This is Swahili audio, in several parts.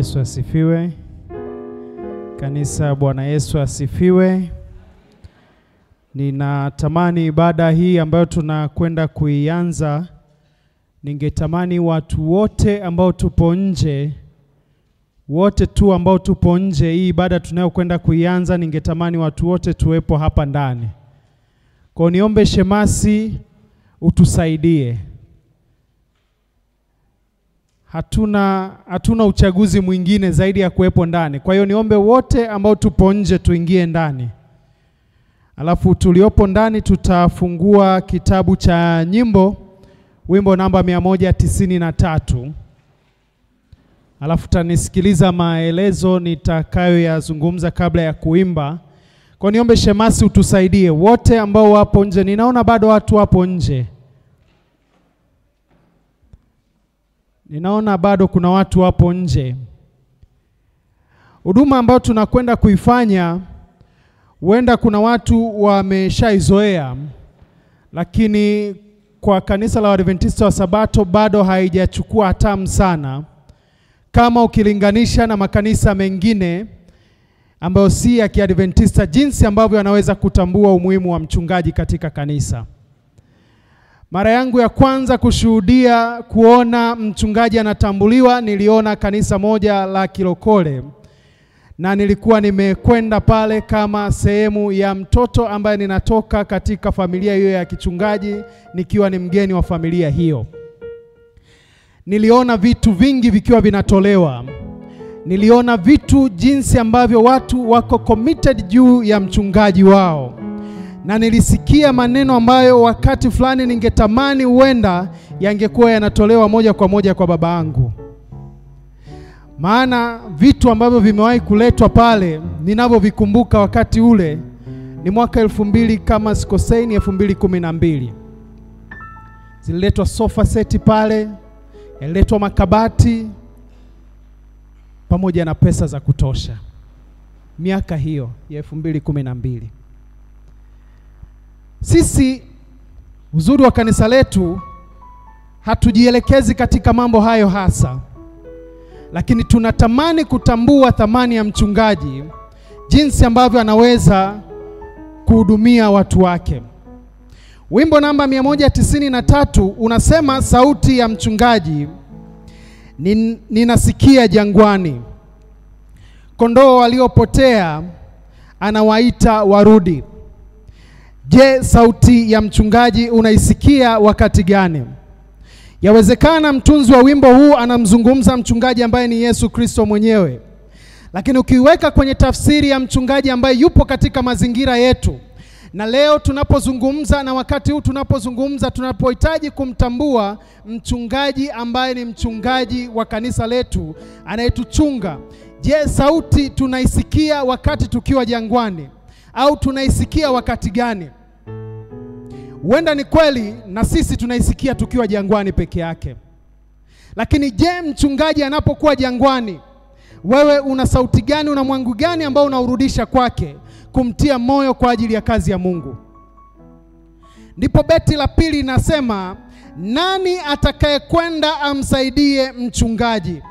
Yesu asifiwe. Kanisa, Bwana Yesu asifiwe. Ninatamani ibada hii ambayo tunakwenda kuianza, ningetamani watu wote ambao tupo nje, wote tu ambao tupo nje, hii ibada tunayokwenda kuianza, ningetamani watu wote tuwepo hapa ndani. Kwa niombe shemasi utusaidie. Hatuna uchaguzi mwingine zaidi ya kuwepo ndani. Kwa hiyo niombe wote ambao tupo nje tuingie ndani. Alafu tuliopo ndani tutafungua kitabu cha nyimbo, wimbo namba 193. Alafu tanisikiliza maelezo nitakayoyazungumza kabla ya kuimba. Kwa niombe shemasi utusaidie wote ambao wapo nje. Ninaona bado watu wapo nje. Ninaona bado kuna watu wapo nje. Huduma ambayo tunakwenda kuifanya, huenda kuna watu wameshaizoea, lakini kwa kanisa la Waadventista wa Sabato bado haijachukua hatamu sana kama ukilinganisha na makanisa mengine ambayo si ya Kiadventista, jinsi ambavyo anaweza kutambua umuhimu wa mchungaji katika kanisa. Mara yangu ya kwanza kushuhudia kuona mchungaji anatambuliwa, niliona kanisa moja la Kilokole, na nilikuwa nimekwenda pale kama sehemu ya mtoto ambaye ninatoka katika familia hiyo ya kichungaji, nikiwa ni mgeni wa familia hiyo. Niliona vitu vingi vikiwa vinatolewa. Niliona vitu jinsi ambavyo watu wako committed juu ya mchungaji wao. Na nilisikia maneno ambayo wakati fulani ningetamani huenda yangekuwa yanatolewa moja kwa moja kwa baba yangu. Maana vitu ambavyo vimewahi kuletwa pale, ninavyovikumbuka wakati ule, ni mwaka 2000 kama sikosei, ni 2012. Zililetwa sofa seti pale, yaliletwa makabati, pamoja na pesa za kutosha. Miaka hiyo ya 2012. Sisi, uzuri wa kanisa letu, hatujielekezi katika mambo hayo hasa, lakini tunatamani kutambua thamani ya mchungaji, jinsi ambavyo anaweza kuhudumia watu wake. Wimbo namba 193 unasema, sauti ya mchungaji ninasikia jangwani, kondoo waliopotea anawaita warudi. Je, sauti ya mchungaji unaisikia wakati gani? Yawezekana mtunzi wa wimbo huu anamzungumza mchungaji ambaye ni Yesu Kristo mwenyewe. Lakini ukiweka kwenye tafsiri ya mchungaji ambaye yupo katika mazingira yetu, na leo tunapozungumza na wakati huu tunapozungumza, tunapohitaji kumtambua mchungaji ambaye ni mchungaji wa kanisa letu anayetuchunga. Je, sauti tunaisikia wakati tukiwa jangwani, au tunaisikia wakati gani? Huenda ni kweli na sisi tunaisikia tukiwa jangwani peke yake. Lakini je, mchungaji anapokuwa jangwani, wewe una sauti gani, una mwangu gani ambao unaurudisha kwake kumtia moyo kwa ajili ya kazi ya Mungu? Ndipo beti la pili nasema, nani atakaye kwenda amsaidie mchungaji?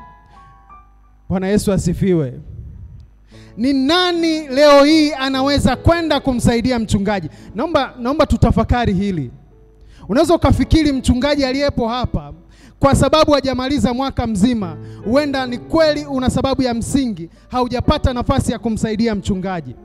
Bwana Yesu asifiwe. Ni nani leo hii anaweza kwenda kumsaidia mchungaji? Naomba tutafakari hili. Unaweza ukafikiri mchungaji aliyepo hapa, kwa sababu hajamaliza mwaka mzima, huenda ni kweli una sababu ya msingi, haujapata nafasi ya kumsaidia mchungaji.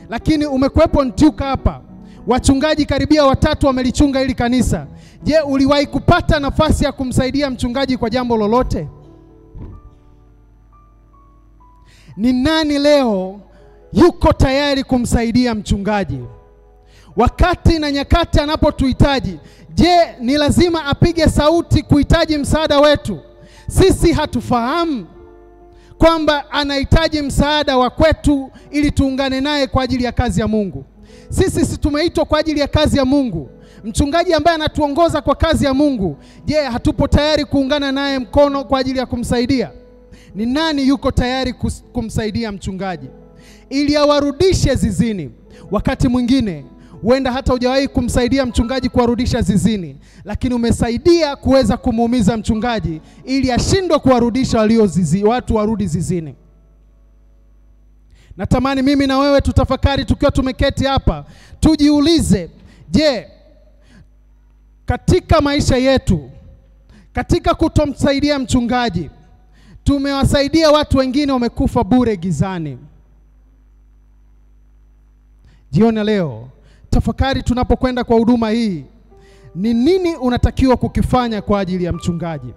Lakini umekuwepo Ntiuka hapa, wachungaji karibia 3 wamelichunga hili kanisa. Je, uliwahi kupata nafasi ya kumsaidia mchungaji kwa jambo lolote? Ni nani leo yuko tayari kumsaidia mchungaji wakati na nyakati anapotuhitaji? Je, ni lazima apige sauti kuhitaji msaada wetu? Sisi hatufahamu kwamba anahitaji msaada wa kwetu ili tuungane naye kwa ajili ya kazi ya Mungu. Sisi tumeitwa kwa ajili ya kazi ya Mungu. Mchungaji ambaye anatuongoza kwa kazi ya Mungu, je, hatupo tayari kuungana naye mkono kwa ajili ya kumsaidia? Ni nani yuko tayari kumsaidia mchungaji ili awarudishe zizini? Wakati mwingine Huenda hata hujawahi kumsaidia mchungaji kuwarudisha zizini, lakini umesaidia kuweza kumuumiza mchungaji ili ashindwe kuwarudisha watu warudi zizini. Natamani mimi na wewe tutafakari tukiwa tumeketi hapa, tujiulize, je, katika maisha yetu, katika kutomsaidia mchungaji, tumewasaidia watu wengine wamekufa bure gizani? Jioni leo tafakari, tunapokwenda kwa huduma hii, ni nini unatakiwa kukifanya kwa ajili ya mchungaji?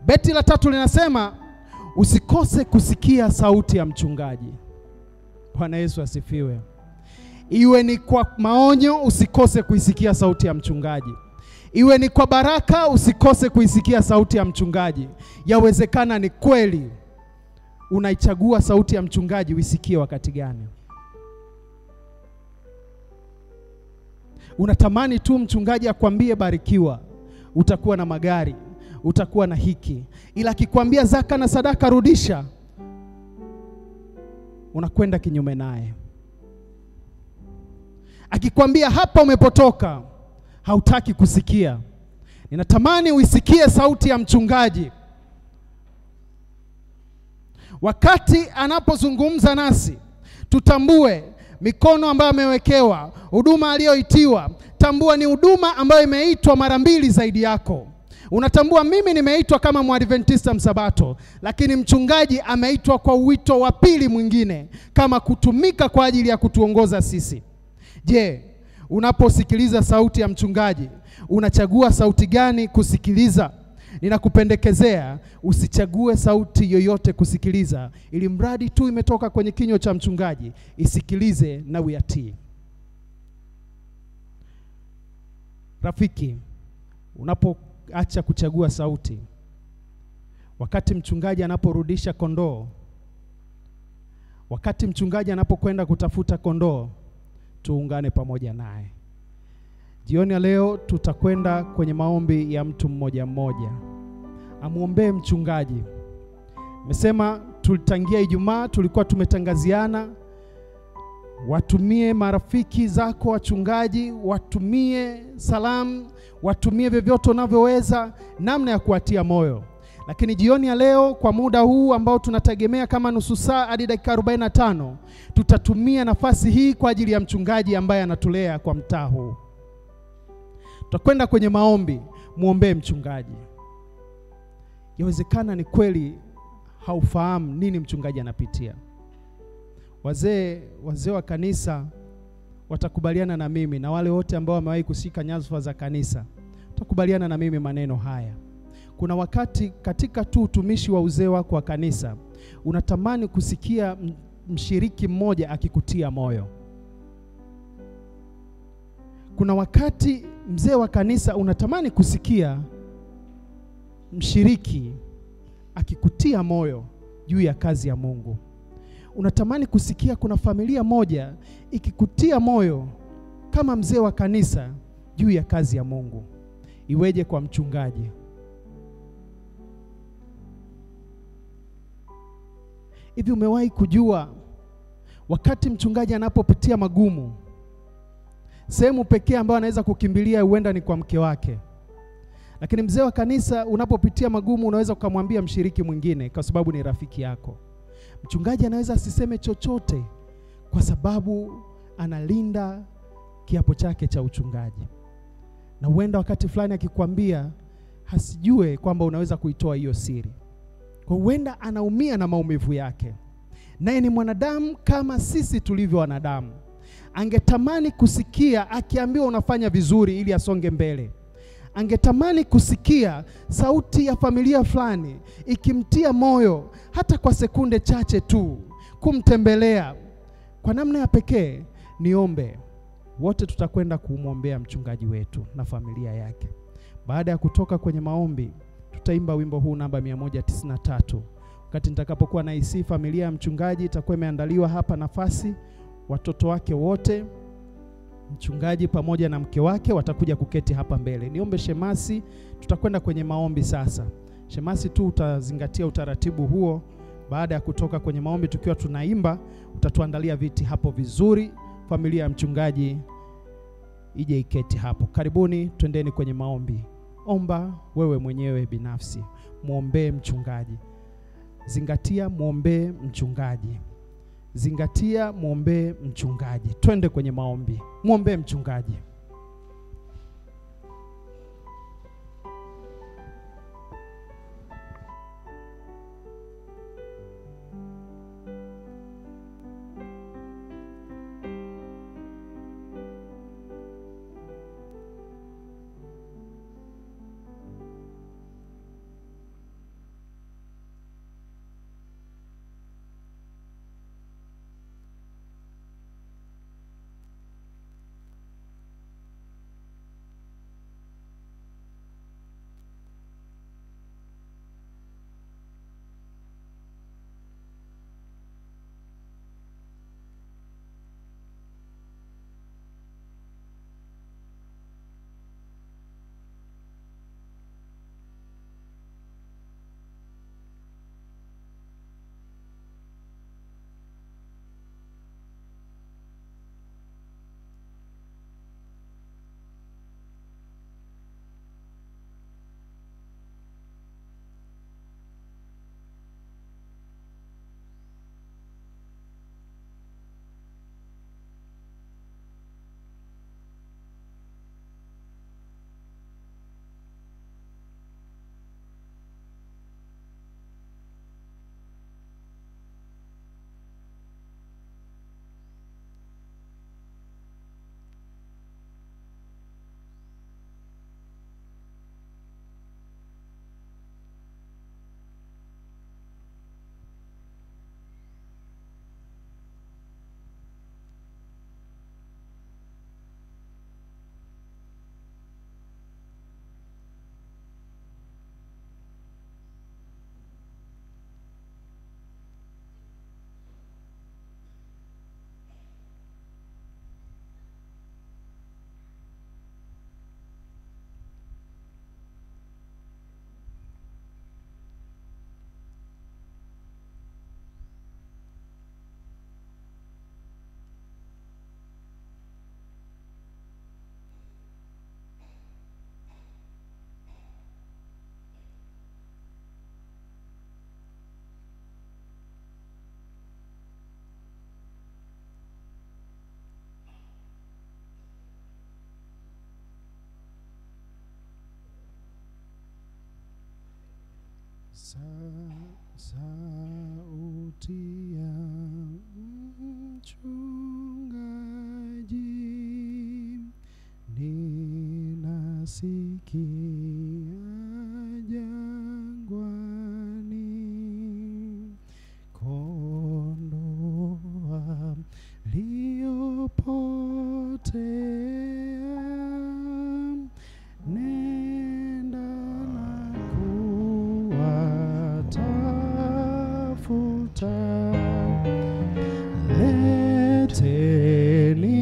Beti la 3 linasema usikose kusikia sauti ya mchungaji. Bwana Yesu asifiwe. Iwe ni kwa maonyo, usikose kuisikia sauti ya mchungaji. Iwe ni kwa baraka, usikose kuisikia sauti ya mchungaji. Yawezekana ni kweli unaichagua sauti ya mchungaji, uisikie wakati gani? Unatamani tu mchungaji akwambie barikiwa, utakuwa na magari, utakuwa na hiki, ila akikwambia zaka na sadaka rudisha, unakwenda kinyume naye. Akikwambia hapa umepotoka, hautaki kusikia. Ninatamani uisikie sauti ya mchungaji. Wakati anapozungumza nasi, tutambue mikono ambayo amewekewa, huduma aliyoitiwa. Tambua ni huduma ambayo imeitwa mara 2 zaidi yako. Unatambua mimi nimeitwa kama Mwadventista Msabato, lakini mchungaji ameitwa kwa wito wa pili mwingine, kama kutumika kwa ajili ya kutuongoza sisi. Je, unaposikiliza sauti ya mchungaji, unachagua sauti gani kusikiliza? Ninakupendekezea usichague sauti yoyote kusikiliza, ili mradi tu imetoka kwenye kinywa cha mchungaji, isikilize na uyatii. Rafiki, unapoacha kuchagua sauti, wakati mchungaji anaporudisha kondoo, wakati mchungaji anapokwenda kutafuta kondoo, tuungane pamoja naye. Jioni ya leo tutakwenda kwenye maombi ya mtu mmoja mmoja. Amuombee mchungaji. Nimesema tulitangia Ijumaa, tulikuwa tumetangaziana, watumie marafiki zako wachungaji, watumie salamu, watumie vyovyote unavyoweza namna ya kuatia moyo. Lakini jioni ya leo, kwa muda huu ambao tunategemea kama nusu saa hadi dakika 45, tutatumia nafasi hii kwa ajili ya mchungaji ambaye anatulea kwa mtaa huu. Tutakwenda kwenye maombi. Muombee mchungaji. Yawezekana ni kweli haufahamu nini mchungaji anapitia. Wazee wa kanisa watakubaliana na mimi, na wale wote ambao wamewahi kushika nyadhifa za kanisa watakubaliana na mimi maneno haya. Kuna wakati katika tu utumishi wa uzee wako wa kanisa, unatamani kusikia mshiriki mmoja akikutia moyo. Kuna wakati mzee wa kanisa unatamani kusikia mshiriki akikutia moyo juu ya kazi ya Mungu. Unatamani kusikia kuna familia moja ikikutia moyo kama mzee wa kanisa juu ya kazi ya Mungu. Iweje kwa mchungaji? Hivi umewahi kujua wakati mchungaji anapopitia magumu, sehemu pekee ambayo anaweza kukimbilia huenda ni kwa mke wake? Lakini mzee wa kanisa unapopitia magumu, unaweza kumwambia mshiriki mwingine kwa sababu ni rafiki yako. Mchungaji anaweza asiseme chochote kwa sababu analinda kiapo chake cha uchungaji. Na huenda wakati fulani akikwambia hasijue kwamba unaweza kuitoa hiyo siri. Kwa huenda anaumia na maumivu yake. Naye ni mwanadamu kama sisi tulivyo wanadamu. Angetamani kusikia akiambiwa unafanya vizuri ili asonge mbele. Angetamani kusikia sauti ya familia fulani ikimtia moyo hata kwa sekunde chache tu, kumtembelea. Kwa namna ya pekee niombe wote tutakwenda kumwombea mchungaji wetu na familia yake. Baada ya kutoka kwenye maombi, tutaimba wimbo huu namba 193. Wakati nitakapokuwa naisi familia ya mchungaji itakuwa imeandaliwa hapa nafasi, watoto wake wote, mchungaji pamoja na mke wake watakuja kuketi hapa mbele. Niombe shemasi, tutakwenda kwenye maombi sasa. Shemasi tu utazingatia utaratibu huo. Baada ya kutoka kwenye maombi tukiwa tunaimba, utatuandalia viti hapo vizuri familia ya mchungaji ije iketi hapo. Karibuni, twendeni kwenye maombi. Omba wewe mwenyewe binafsi, muombee mchungaji. Zingatia, muombee mchungaji. Zingatia, muombee mchungaji. Twende kwenye maombi, muombee mchungaji. Sauti ya mchungaji ninasikia jangwani, kondoo waliopotea, nenda na kuwatafuta. Leteni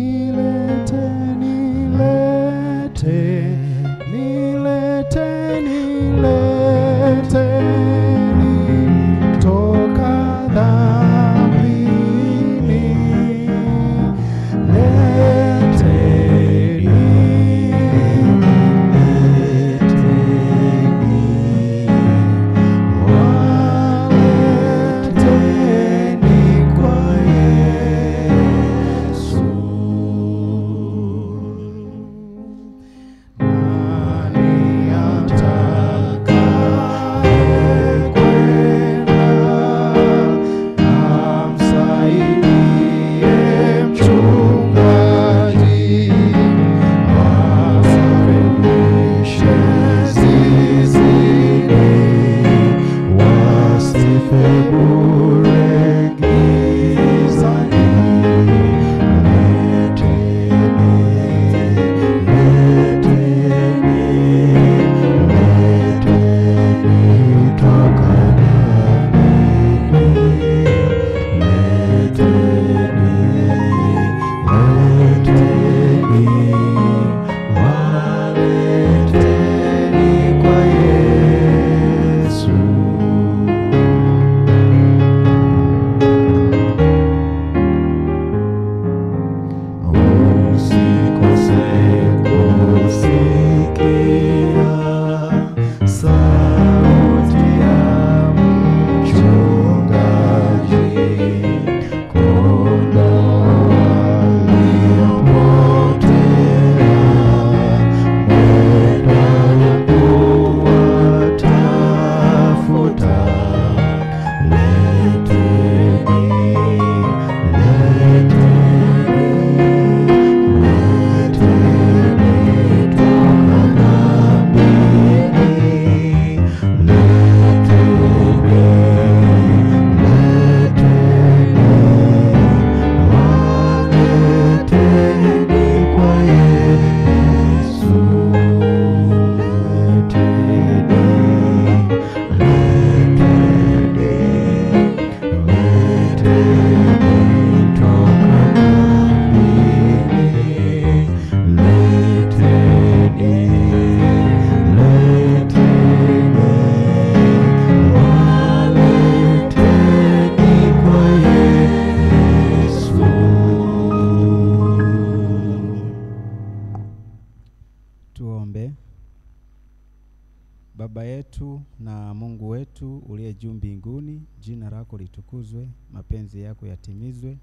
letu na Mungu wetu uliye juu mbinguni, jina lako litukuzwe, mapenzi yako yatimizwe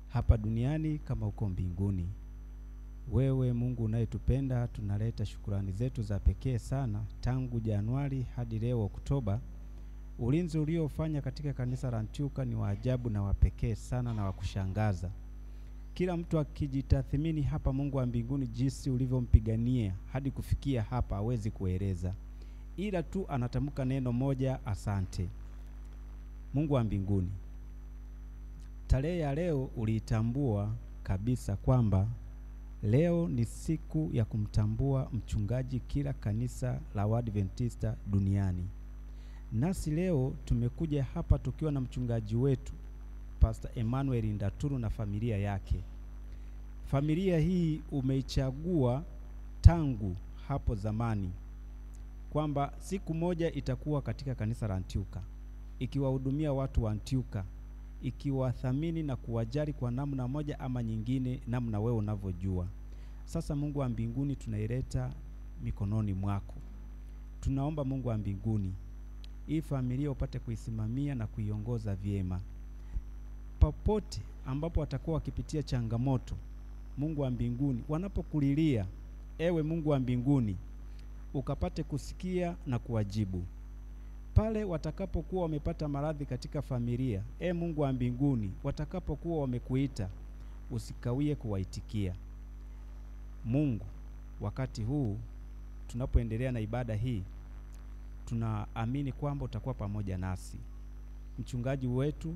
hapa duniani kama uko mbinguni. Wewe Mungu unayetupenda, tunaleta shukrani zetu za pekee sana tangu Januari hadi leo Oktoba. Ulinzi uliofanya katika kanisa la Antioka ni wa ajabu na wa pekee sana na wa kushangaza. Kila mtu akijitathmini hapa, Mungu wa mbinguni, jinsi ulivyompigania hadi kufikia hapa hawezi kueleza, ila tu anatamka neno moja: asante. Mungu wa mbinguni, tarehe ya leo uliitambua kabisa kwamba leo ni siku ya kumtambua mchungaji kila kanisa la Waadventista duniani. Nasi leo tumekuja hapa tukiwa na mchungaji wetu Pastor Emmanuel Ndaturu na familia yake. Familia hii umeichagua tangu hapo zamani kwamba siku moja itakuwa katika kanisa la Antioka, ikiwahudumia watu wa Antioka, ikiwathamini na kuwajali kwa namna moja ama nyingine, namna wewe unavyojua. Sasa Mungu wa mbinguni, tunaileta mikononi mwako. Tunaomba Mungu wa mbinguni, hii familia upate kuisimamia na kuiongoza vyema. Popote ambapo watakuwa wakipitia changamoto, Mungu wa mbinguni, wanapokulilia, ewe Mungu wa mbinguni, ukapate kusikia na kuwajibu. Pale watakapokuwa wamepata maradhi katika familia, Mungu wa mbinguni, watakapokuwa wamekuita, usikawie kuwaitikia. Mungu, wakati huu tunapoendelea na ibada hii, tunaamini kwamba utakuwa pamoja nasi. Mchungaji wetu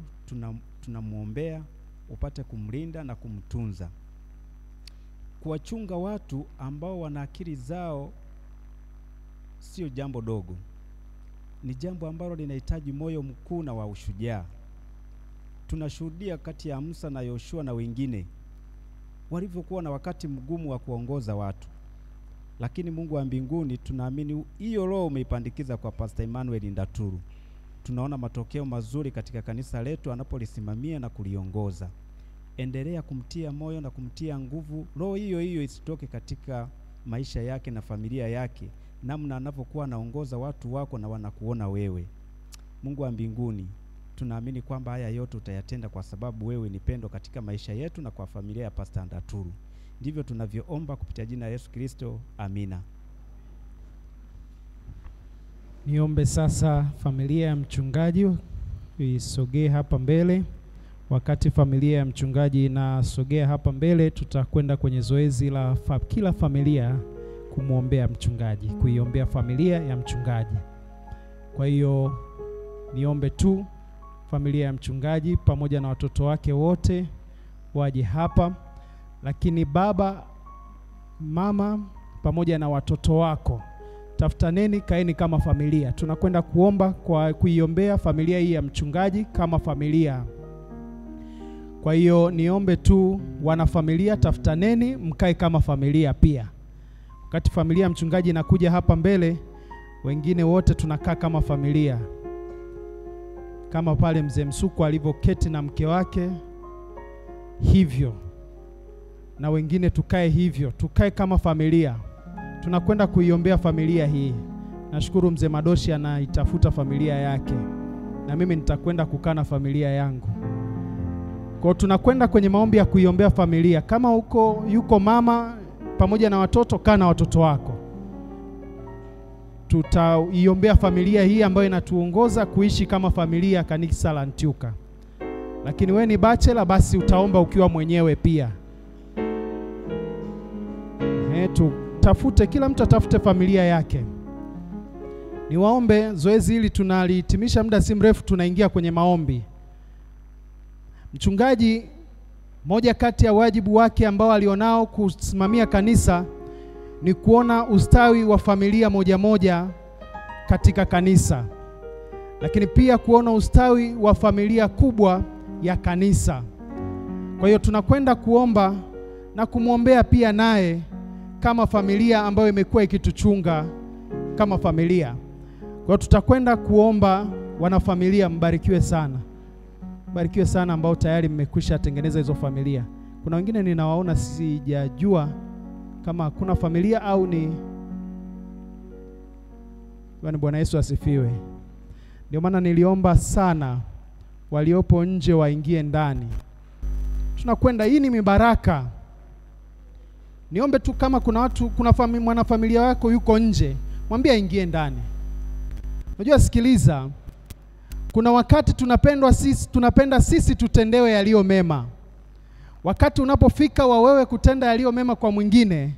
tunamuombea upate kumlinda na kumtunza. Kuwachunga watu ambao wana akili zao sio jambo dogo. Ni jambo ambalo linahitaji moyo mkuu na wa ushujaa. Tunashuhudia kati ya Musa na Yoshua na wengine walivyokuwa na wakati mgumu wa kuongoza watu. Lakini Mungu wa mbinguni, tunaamini hiyo roho umeipandikiza kwa Pastor Emmanuel Ndaturu. Tunaona matokeo mazuri katika kanisa letu anapolisimamia na kuliongoza. Endelea kumtia moyo na kumtia nguvu. Roho hiyo hiyo isitoke katika maisha yake na familia yake, namna anapokuwa anaongoza watu wako na wanakuona wewe. Mungu wa mbinguni, tunaamini kwamba haya yote utayatenda kwa sababu wewe ni pendo katika maisha yetu na kwa familia ya Pastor Ndaturu. Ndivyo tunavyoomba kupitia jina la Yesu Kristo. Amina. Niombe sasa familia ya mchungaji isogee hapa mbele. Wakati familia ya mchungaji inasogea hapa mbele, tutakwenda kwenye zoezi la kila familia kumwombea mchungaji, kuiombea familia ya mchungaji. Kwa hiyo niombe tu familia ya mchungaji pamoja na watoto wake wote waje hapa. Lakini baba, mama pamoja na watoto wako, tafutaneni, kaeni kama familia. Tunakwenda kuomba kwa kuiombea familia hii ya mchungaji kama familia. Kwa hiyo niombe tu wana familia, tafutaneni mkae kama familia pia. Wakati familia ya mchungaji inakuja hapa mbele, wengine wote tunakaa kama familia. Kama pale mzee Msuku alivyoketi na mke wake, hivyo na wengine tukae hivyo, tukae kama familia. Tunakwenda kuiombea familia hii. Nashukuru mzee Madoshi anaitafuta familia yake, na mimi nitakwenda kukaa na familia yangu. Kwa tunakwenda kwenye maombi ya kuiombea familia. Kama yuko mama pamoja na watoto, kaa na watoto wako. Tutaiombea familia hii ambayo inatuongoza kuishi kama familia kanisa la Antioka. Lakini wewe ni bachelor, basi utaomba ukiwa mwenyewe pia. Tutafute, kila mtu atafute familia yake. Niwaombe, zoezi hili tunalihitimisha muda si mrefu, tunaingia kwenye maombi. Mchungaji, moja kati ya wajibu wake ambao alionao kusimamia kanisa ni kuona ustawi wa familia moja moja katika kanisa, lakini pia kuona ustawi wa familia kubwa ya kanisa. Kwa hiyo tunakwenda kuomba na kumwombea pia naye kama familia ambayo imekuwa ikituchunga kama familia. Kwa hiyo tutakwenda kuomba. Wanafamilia, mbarikiwe sana. Mbarikiwe sana ambao tayari mmekwisha tengeneza hizo familia. Kuna wengine ninawaona sijajua kama kuna familia au ni Bwana Yesu asifiwe. Ndio maana niliomba sana waliopo nje waingie ndani. Tunakwenda, hii ni mibaraka. Niombe tu kama kuna watu, mwanafamilia wako yuko nje, mwambie aingie ndani. Unajua, sikiliza, kuna wakati tunapenda sisi tutendewe yaliyo mema. Wakati unapofika wa wewe kutenda yaliyo mema kwa mwingine,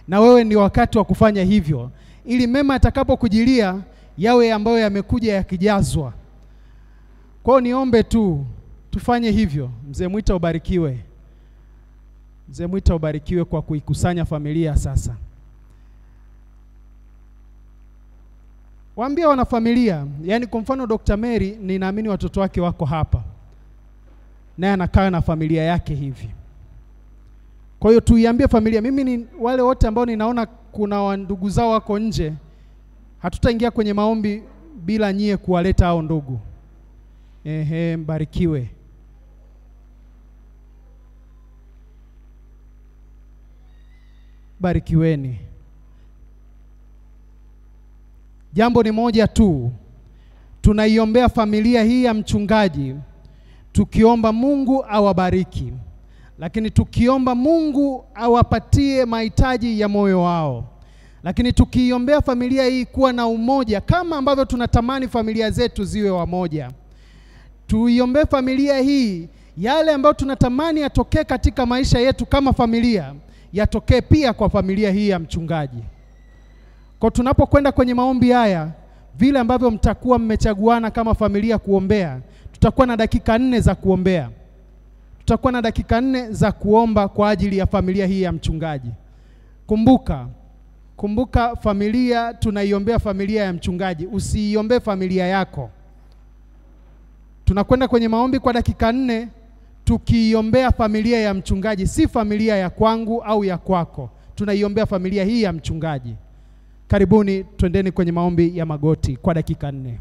na wewe ni wakati wa kufanya hivyo, ili mema atakapokujilia yawe ambayo yamekuja yakijazwa. Kwa hiyo niombe tu tufanye hivyo. Mzee Mwita ubarikiwe. Mzee Mwita ubarikiwe kwa kuikusanya familia sasa. Waambie wanafamilia, yani kwa mfano Dr. Mary, ninaamini watoto wake wako hapa, naye anakaa na familia yake hivi. Kwa hiyo tuiambie familia, mimi ni wale wote ambao ninaona kuna ndugu zao wako nje, hatutaingia kwenye maombi bila nyie kuwaleta hao ndugu. Mbarikiwe. Barikiweni. Jambo ni moja tu, tunaiombea familia hii ya mchungaji tukiomba Mungu awabariki, lakini tukiomba Mungu awapatie mahitaji ya moyo wao, lakini tukiiombea familia hii kuwa na umoja kama ambavyo tunatamani familia zetu ziwe wamoja. Tuiombee familia hii yale ambayo tunatamani yatokee katika maisha yetu kama familia, yatokee pia kwa familia hii ya mchungaji. Kwa tunapokwenda kwenye maombi haya, vile ambavyo mtakuwa mmechaguana kama familia kuombea, tutakuwa na dakika 4 za kuombea. Tutakuwa na dakika 4 za kuomba kwa ajili ya familia hii ya mchungaji. Kumbuka familia, tunaiombea familia ya mchungaji, usiiombee familia yako. Tunakwenda kwenye maombi kwa dakika 4 tukiiombea familia ya mchungaji, si familia ya kwangu au ya kwako. Tunaiombea familia hii ya mchungaji. Karibuni, twendeni kwenye maombi ya magoti kwa dakika 4.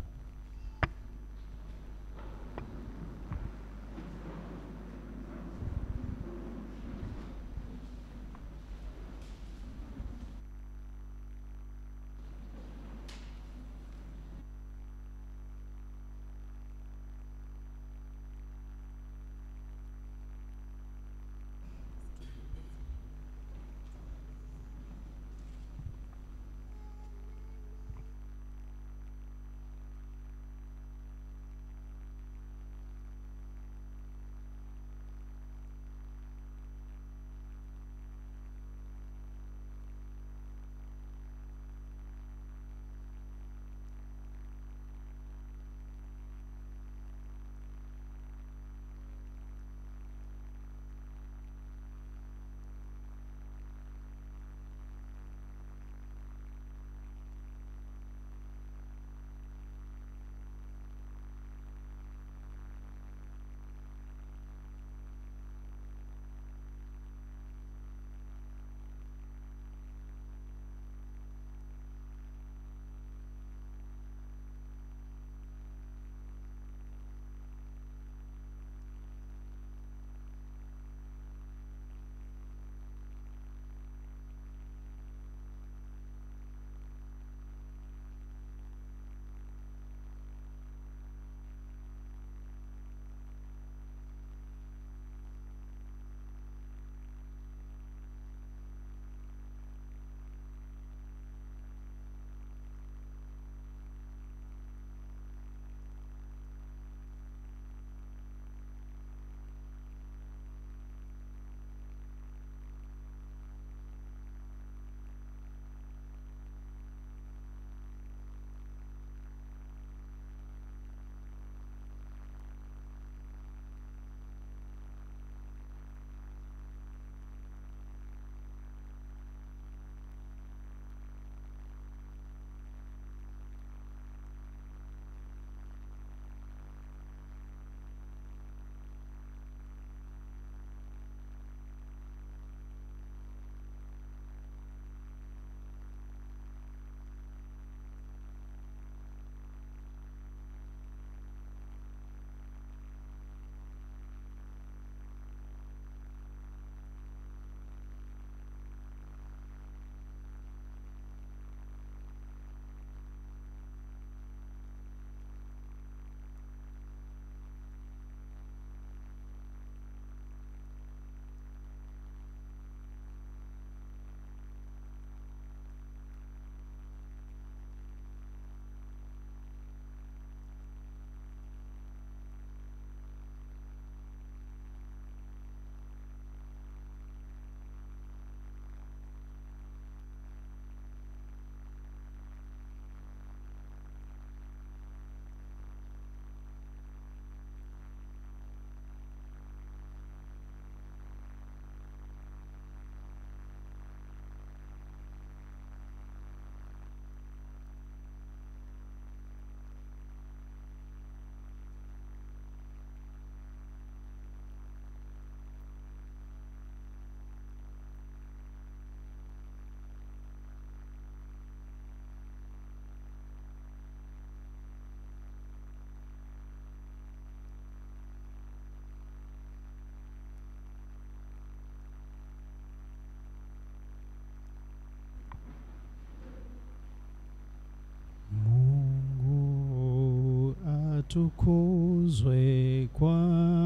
litukuzwe kwa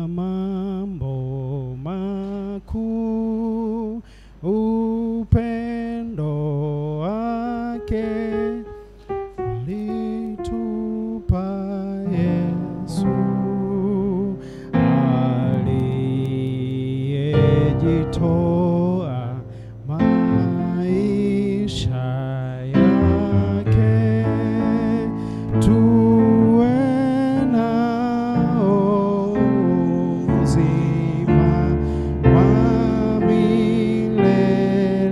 mambo makuu, upendo wake litupa Yesu aliyejitoa maisha yake tuwe nao uzima wa milele.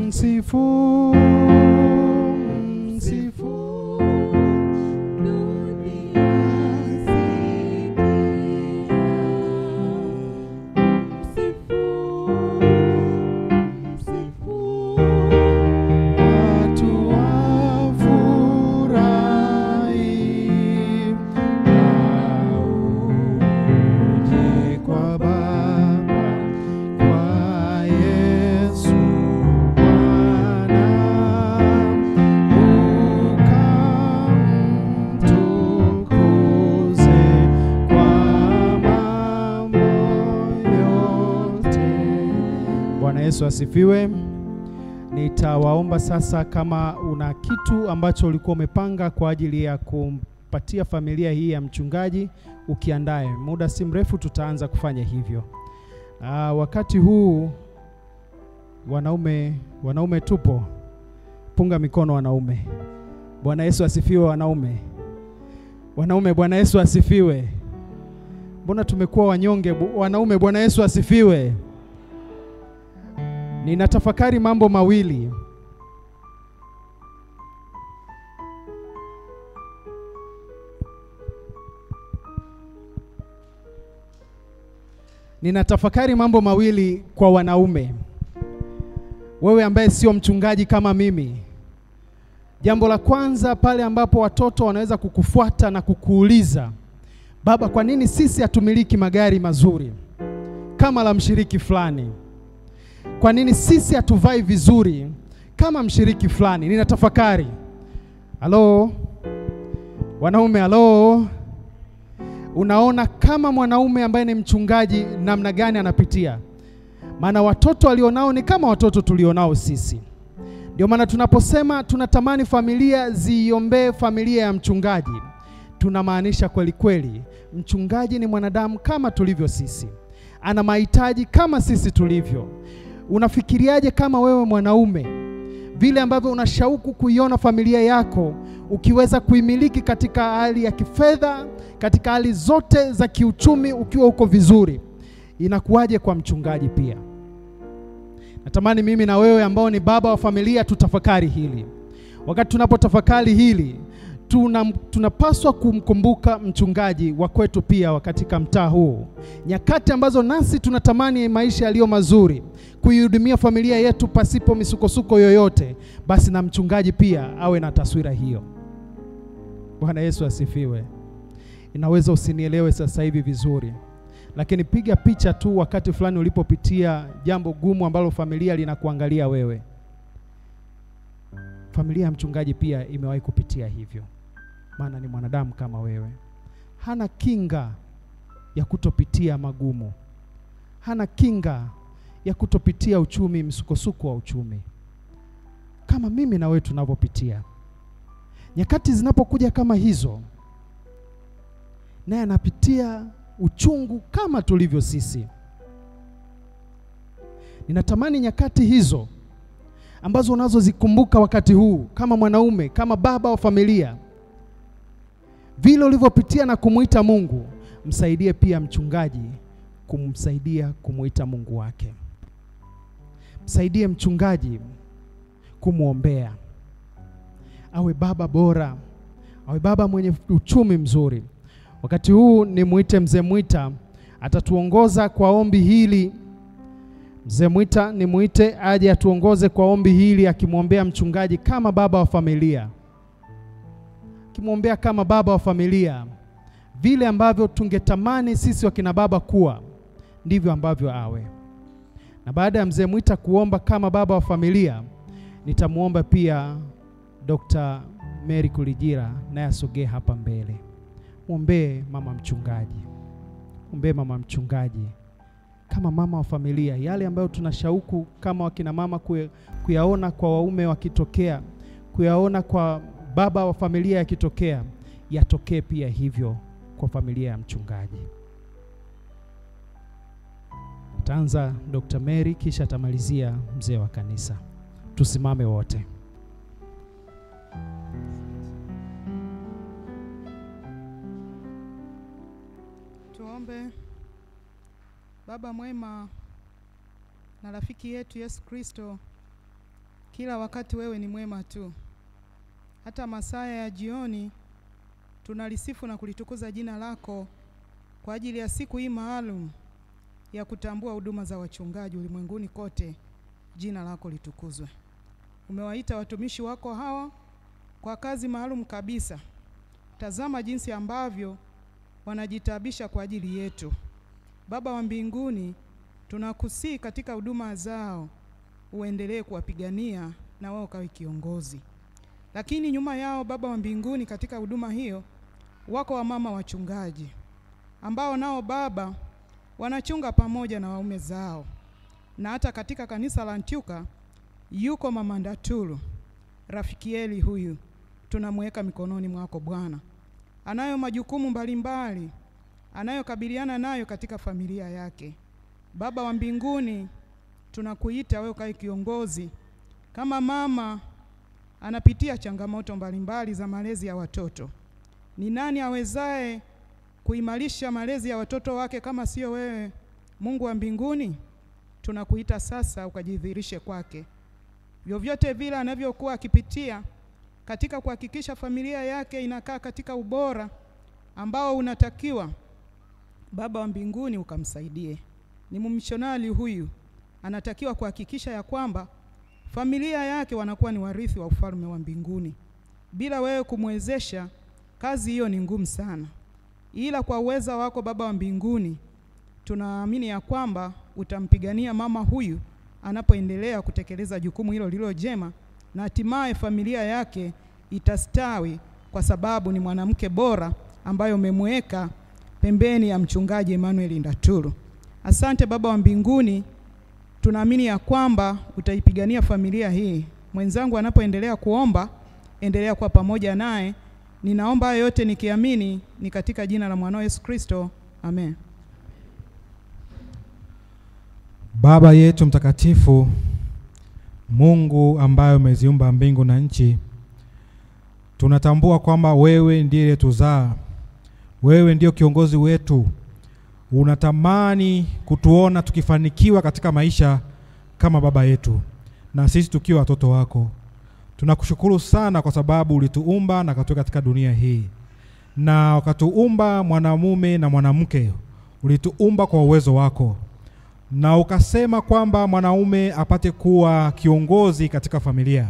Msifu Yesu asifiwe. Nitawaomba sasa, kama una kitu ambacho ulikuwa umepanga kwa ajili ya kumpatia familia hii ya mchungaji, ukiandae. Muda si mrefu tutaanza kufanya hivyo. Wakati huu wanaume tupo. Punga mikono wanaume. Bwana Yesu asifiwe wanaume. Wanaume, Bwana Yesu asifiwe. Mbona tumekuwa wanyonge wanaume? Bwana Yesu asifiwe. Ninatafakari mambo mawili. Ninatafakari mambo mawili kwa wanaume. Wewe ambaye sio mchungaji kama mimi. Jambo la kwanza, pale ambapo watoto wanaweza kukufuata na kukuuliza, baba, kwa nini sisi hatumiliki magari mazuri kama la mshiriki fulani? Kwa nini sisi hatuvai vizuri kama mshiriki fulani? Ninatafakari. Halo wanaume, halo. Unaona kama mwanaume ambaye ni mchungaji namna gani anapitia? Maana watoto alionao ni kama watoto tulionao sisi. Ndio maana tunaposema tunatamani familia ziombee familia ya mchungaji, tunamaanisha kweli kweli. Mchungaji ni mwanadamu kama tulivyo sisi. Ana mahitaji kama sisi tulivyo. Unafikiriaje kama wewe mwanaume, vile ambavyo unashauku kuiona familia yako ukiweza kuimiliki katika hali ya kifedha, katika hali zote za kiuchumi, ukiwa uko vizuri, inakuwaje kwa mchungaji pia? Natamani mimi na wewe ambao ni baba wa familia tutafakari hili. Wakati tunapotafakari hili, tunapaswa kumkumbuka mchungaji wa kwetu pia katika mtaa huu. Nyakati ambazo nasi tunatamani maisha yaliyo mazuri, kuihudumia familia yetu pasipo misukosuko yoyote, basi na mchungaji pia awe na taswira hiyo. Bwana Yesu asifiwe. Inaweza usinielewe sasa hivi vizuri, lakini piga picha tu wakati fulani ulipopitia jambo gumu ambalo familia linakuangalia wewe. Familia ya mchungaji pia imewahi kupitia hivyo. Maana ni mwanadamu kama wewe. Hana kinga ya kutopitia magumu. Hana kinga ya kutopitia uchumi, msukosuko wa uchumi, kama mimi na wewe tunavyopitia. Nyakati zinapokuja kama hizo, naye anapitia uchungu kama tulivyo sisi. Ninatamani nyakati hizo ambazo unazozikumbuka wakati huu kama mwanaume, kama baba wa familia, vile ulivyopitia na kumuita Mungu, msaidie pia mchungaji kumsaidia kumuita Mungu wake. Msaidie mchungaji kumuombea. Awe baba bora, awe baba mwenye uchumi mzuri. Wakati huu ni muite Mzee Mwita, atatuongoza kwa ombi hili. Mzee Mwita ni muite aje atuongoze kwa ombi hili, akimwombea mchungaji kama baba wa familia. Akimwombea kama baba wa familia, vile ambavyo tungetamani sisi wakina baba kuwa, ndivyo ambavyo awe. Na baada ya Mzee Mwita kuomba kama baba wa familia, nitamuomba pia Dr. Mary Kulijira naye asogee hapa mbele. Muombee mama mchungaji. Muombee mama mchungaji kama mama wa familia, yale ambayo tunashauku kama wakina mama kuyaona kwa waume wakitokea, kuyaona kwa baba wa familia yakitokea, yatokee pia hivyo kwa familia ya mchungaji. Taanza Dr. Mary kisha tamalizia mzee wa kanisa. Tusimame wote. Tuombe. Baba mwema na rafiki yetu Yesu Kristo, kila wakati wewe ni mwema tu. Hata masaa ya jioni tunalisifu na kulitukuza jina lako kwa ajili ya siku hii maalum ya kutambua huduma za wachungaji ulimwenguni kote. Jina lako litukuzwe. Umewaita watumishi wako hawa kwa kazi maalum kabisa. Tazama jinsi ambavyo wanajitabisha kwa ajili yetu. Baba wa mbinguni, tunakusii katika huduma zao uendelee kuwapigania na wao kawe kiongozi. Lakini nyuma yao Baba wa mbinguni, katika huduma hiyo wako wamama wachungaji ambao nao Baba wanachunga pamoja na waume zao. Na hata katika kanisa la Antioka yuko Mama Ndatulu, rafiki Eli huyu, tunamweka mikononi mwako Bwana. Anayo majukumu mbalimbali anayokabiliana nayo katika familia yake. Baba wa mbinguni, tunakuita wewe kae kiongozi. Kama mama anapitia changamoto mbalimbali za malezi ya watoto, ni nani awezaye kuimarisha malezi ya watoto wake kama sio wewe, Mungu wa mbinguni? Tunakuita sasa ukajidhihirishe kwake. Vyovyote vile anavyokuwa akipitia katika kuhakikisha familia yake inakaa katika ubora ambao unatakiwa, Baba wa mbinguni ukamsaidie. Ni mmishonari huyu, anatakiwa kuhakikisha ya kwamba familia yake wanakuwa ni warithi wa ufalme wa mbinguni. Bila wewe kumwezesha, kazi hiyo ni ngumu sana. Ila kwa uweza wako Baba wa mbinguni, tunaamini ya kwamba utampigania mama huyu anapoendelea kutekeleza jukumu hilo lililo jema, na hatimaye familia yake itastawi kwa sababu ni mwanamke bora ambaye umemweka pembeni ya mchungaji Emmanuel Ndatulu. Asante Baba wa mbinguni, tunaamini ya kwamba utaipigania familia hii. Mwenzangu anapoendelea kuomba, endelea kuwa pamoja naye. Ninaomba yote nikiamini ni katika jina la mwanao Yesu Kristo. Amen. Baba yetu mtakatifu, Mungu ambaye umeziumba mbingu na nchi, tunatambua kwamba wewe ndiye tuzaa. Wewe ndio kiongozi wetu. Unatamani kutuona tukifanikiwa katika maisha kama baba yetu, na sisi tukiwa watoto wako. Tunakushukuru sana kwa sababu ulituumba na katuweka katika dunia hii. Na ukatuumba mwanamume na mwanamke. Ulituumba kwa uwezo wako. Na ukasema kwamba mwanaume apate kuwa kiongozi katika familia.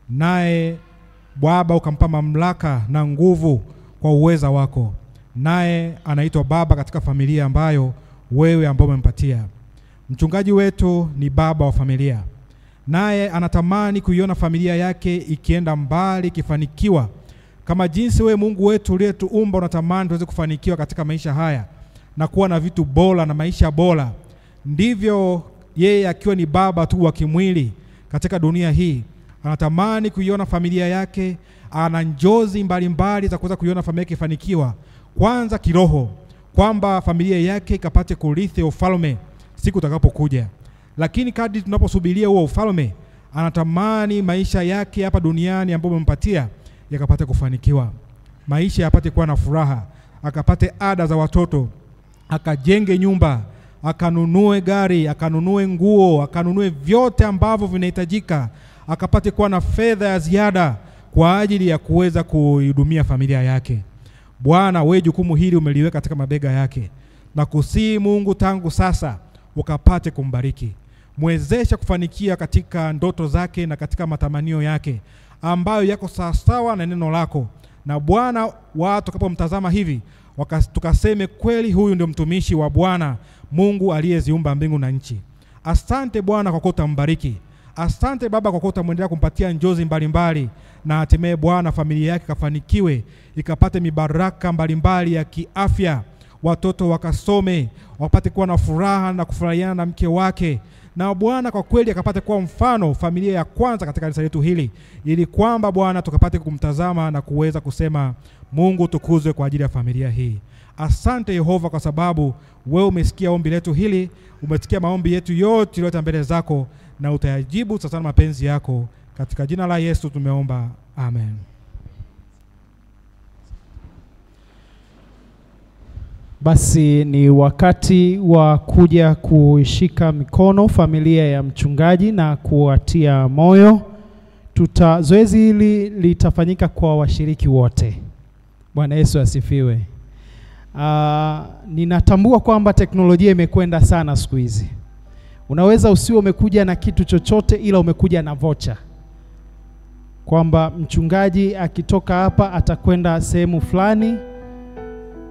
Naye Baba ukampa mamlaka na nguvu kwa uweza wako. Naye anaitwa baba katika familia ambayo wewe ambao umempatia. Mchungaji wetu ni baba wa familia. Naye anatamani kuiona familia yake ikienda mbali, ikifanikiwa. Kama jinsi wewe Mungu wetu uliyetuumba unatamani tuweze kufanikiwa katika maisha haya na kuwa na vitu bora na maisha bora, ndivyo yeye akiwa ni baba tu wa kimwili katika dunia hii anatamani kuiona familia yake. Ana njozi mbalimbali za kuweza kuiona familia yake ifanikiwa, kwanza kiroho, kwamba familia yake ikapate kurithi ufalme siku utakapokuja. Lakini kadri tunaposubiria huo ufalme, anatamani maisha yake hapa duniani ambayo umempatia yakapate kufanikiwa. Maisha yapate kuwa na furaha, akapate ada za watoto, akajenge nyumba, akanunue gari, akanunue nguo, akanunue vyote ambavyo vinahitajika, akapate kuwa na fedha ya ziada kwa ajili ya kuweza kuhudumia familia yake. Bwana, wewe jukumu hili umeliweka katika mabega yake. Na kusii Mungu tangu sasa ukapate kumbariki. Mwezesha kufanikia katika ndoto zake na katika matamanio yake ambayo yako sawasawa na neno lako. Na Bwana, watu kapomtazama hivi tukaseme kweli huyu ndio mtumishi wa Bwana Mungu aliyeziumba mbingu na nchi. Asante Bwana kwa kuwa utambariki. Asante Baba kwa kuwa utamwendelea kumpatia njozi mbalimbali, na hatimaye Bwana familia yake kafanikiwe, ikapate mibaraka mbalimbali ya kiafya, watoto wakasome, wapate kuwa na furaha na kufurahiana na mke wake, na Bwana kwa kweli akapate kuwa mfano familia ya kwanza katika kanisa letu hili, ili kwamba Bwana tukapate kumtazama na kuweza kusema Mungu tukuzwe kwa ajili ya familia hii. Asante Yehova kwa sababu wewe umesikia ombi letu hili, umesikia maombi yetu yote tuliyoleta mbele zako, na utayajibu sasa na mapenzi yako. Katika jina la Yesu tumeomba, amen. Basi ni wakati wa kuja kuishika mikono familia ya mchungaji na kuwatia moyo. Zoezi hili litafanyika kwa washiriki wote. Bwana Yesu asifiwe. Ninatambua kwamba teknolojia imekwenda sana siku hizi. Unaweza usiwe umekuja na kitu chochote, ila umekuja na vocha, kwamba mchungaji akitoka hapa atakwenda sehemu fulani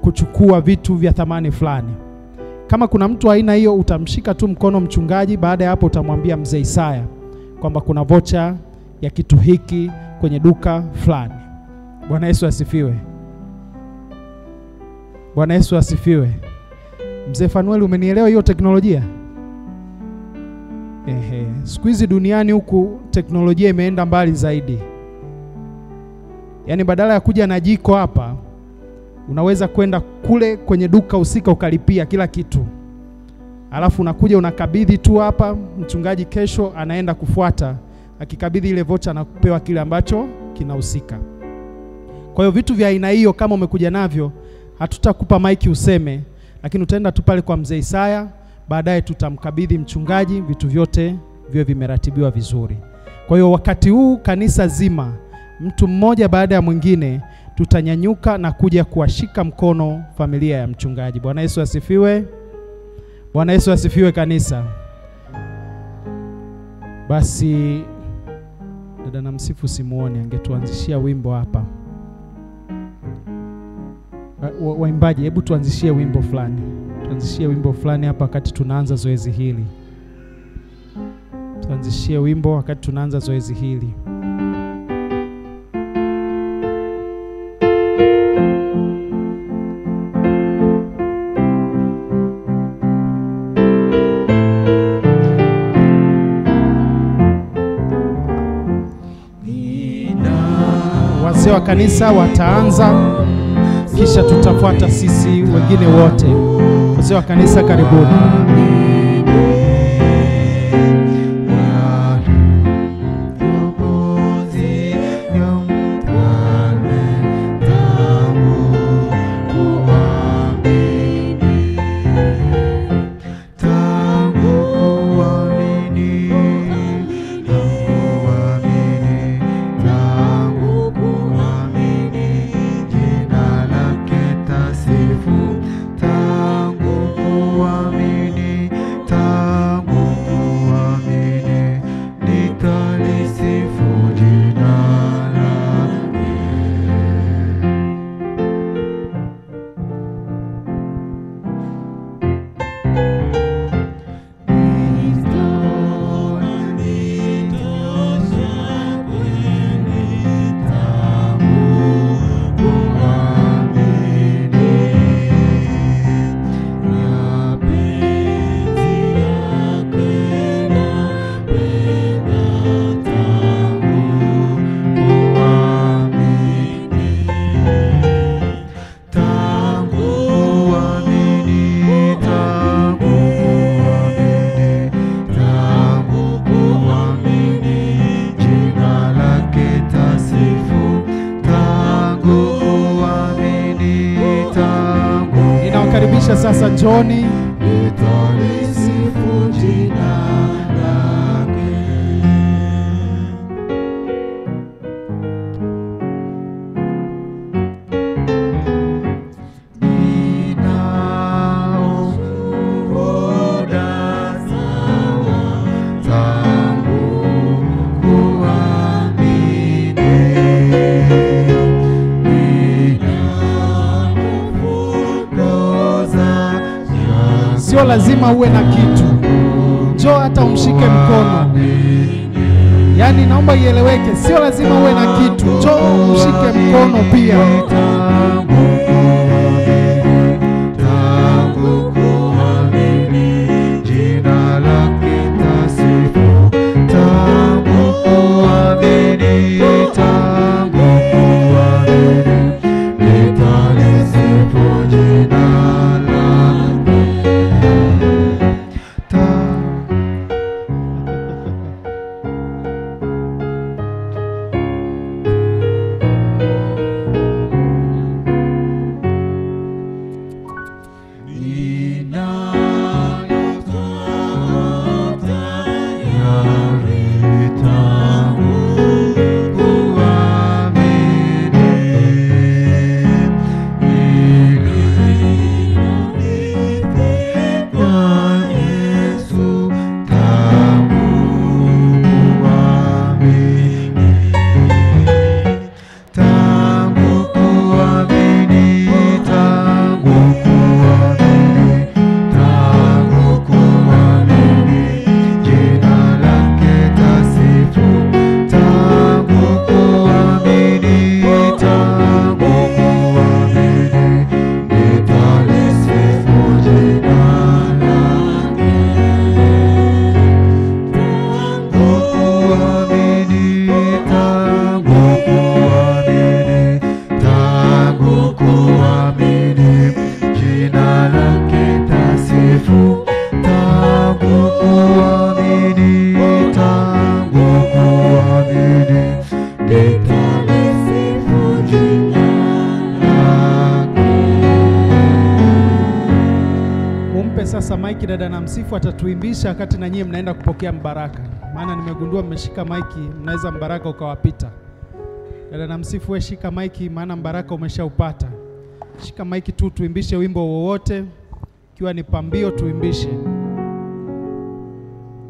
kuchukua vitu vya thamani fulani. Kama kuna mtu aina hiyo, utamshika tu mkono mchungaji. Baada ya hapo utamwambia mzee Isaya kwamba kuna vocha ya kitu hiki kwenye duka fulani. Bwana Yesu asifiwe. Bwana Yesu asifiwe. Mzee Fanuel, umenielewa hiyo teknolojia? Siku hizi duniani huku teknolojia imeenda mbali zaidi. Yaani badala ya kuja na jiko hapa, unaweza kwenda kule kwenye duka husika ukalipia kila kitu. Alafu unakuja unakabidhi tu hapa, mchungaji kesho anaenda kufuata, akikabidhi ile vocha na kupewa kile ambacho kinahusika. Kwa hiyo vitu vya aina hiyo kama umekuja navyo, hatutakupa maiki useme, lakini utaenda tu pale kwa mzee Isaya, baadaye tutamkabidhi mchungaji, vitu vyote viwe vimeratibiwa vizuri. Kwa hiyo wakati huu kanisa zima, mtu mmoja baada ya mwingine, tutanyanyuka na kuja kuwashika mkono familia ya mchungaji. Bwana Yesu asifiwe. Bwana Yesu asifiwe kanisa. Basi dada na msifu simuone angetuanzishia wimbo hapa. Waimbaji, hebu tuanzishie wimbo fulani. Tuanzishie wimbo fulani hapa wakati tunaanza zoezi hili. Tuanzishie wimbo wakati tunaanza zoezi hili. Wazee wa kanisa wataanza, kisha tutafuata sisi wengine wote. Wazee wa kanisa karibuni. Sasa Johnny nitalisifu jina lake. Ninao ushuhuda sawa tangu kuamini. Sio lazima uwe na kitu. Njoo hata umshike mkono. Yaani naomba ieleweke, sio lazima uwe na kitu. Njoo mshike mkono pia. Sasa maiki dada na msifu atatuimbisha wakati na nyie mnaenda kupokea mbaraka. Maana nimegundua mmeshika maiki, mnaweza mbaraka ukawapita. Dada na msifu wewe shika maiki, maana mbaraka umeshaupata. Shika maiki tu tuimbishe wimbo wowote, ikiwa ni pambio tuimbishe.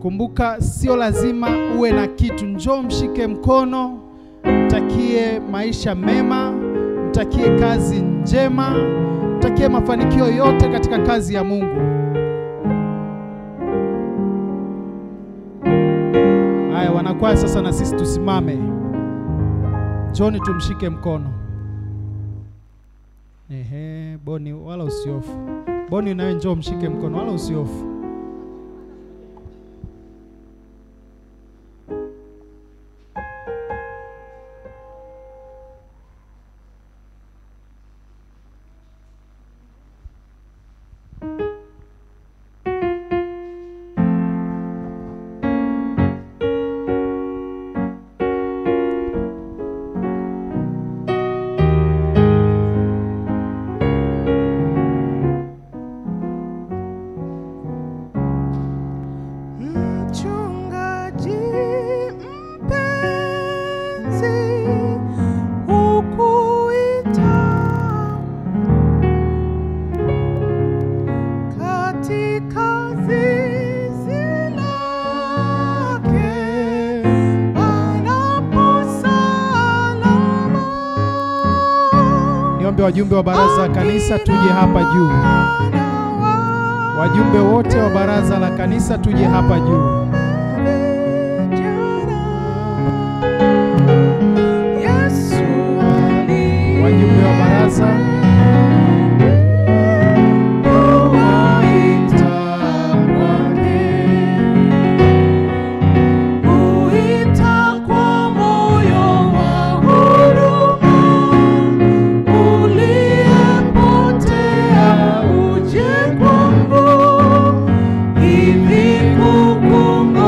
Kumbuka sio lazima uwe na kitu. Njoo mshike mkono, mtakie maisha mema, mtakie kazi njema, mtakie mafanikio yote katika kazi ya Mungu. Haya, wanakwaya sasa na sisi tusimame. Njoni tumshike mkono. Boni wala usiofu. Boni nawe njoo mshike mkono wala usiofu. Wajumbe wa baraza la kanisa tuje hapa juu. Wajumbe wote wa baraza la kanisa tuje hapa juu. Wajumbe wa baraza Hivi kukumbuka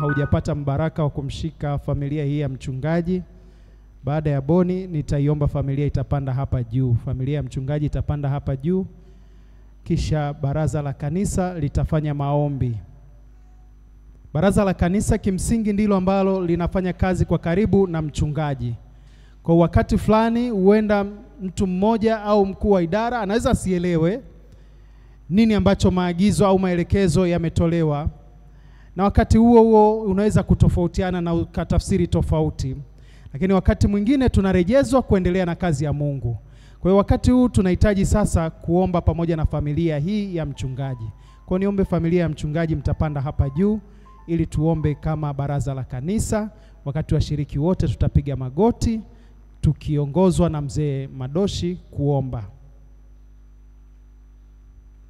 haujapata mbaraka wa kumshika familia hii ya mchungaji, baada ya boni nitaiomba familia itapanda hapa juu. Familia ya mchungaji itapanda hapa juu, kisha baraza la kanisa litafanya maombi. Baraza la kanisa kimsingi ndilo ambalo linafanya kazi kwa karibu na mchungaji. Kwa wakati fulani huenda mtu mmoja au mkuu wa idara anaweza asielewe nini ambacho maagizo au maelekezo yametolewa, na wakati huo huo unaweza kutofautiana na ukatafsiri tofauti, lakini wakati mwingine tunarejezwa kuendelea na kazi ya Mungu. Kwa hiyo wakati huu tunahitaji sasa kuomba pamoja na familia hii ya mchungaji. Kwa niombe familia ya mchungaji mtapanda hapa juu ili tuombe kama baraza la kanisa. Wakati washiriki wote tutapiga magoti tukiongozwa na mzee Madoshi kuomba.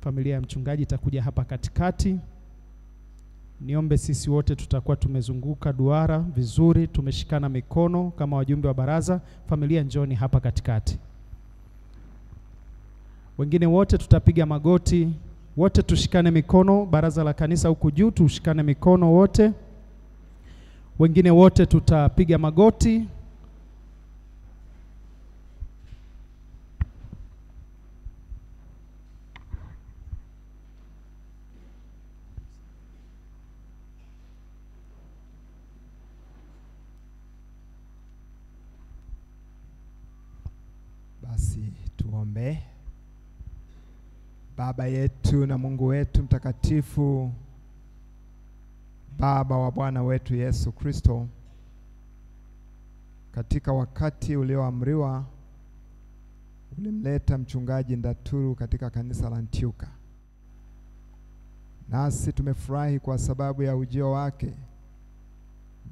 Familia ya mchungaji itakuja hapa katikati. Niombe sisi wote tutakuwa tumezunguka duara vizuri, tumeshikana mikono kama wajumbe wa baraza. Familia njoni hapa katikati. Wengine wote tutapiga magoti, wote tushikane mikono. Baraza la kanisa huku juu tushikane mikono wote. Wengine wote tutapiga magoti. Basi tuombe. Baba yetu na Mungu wetu mtakatifu, Baba wa Bwana wetu Yesu Kristo, katika wakati ulioamriwa ulimleta mchungaji Ndaturu katika kanisa la Antioka. Nasi tumefurahi kwa sababu ya ujio wake,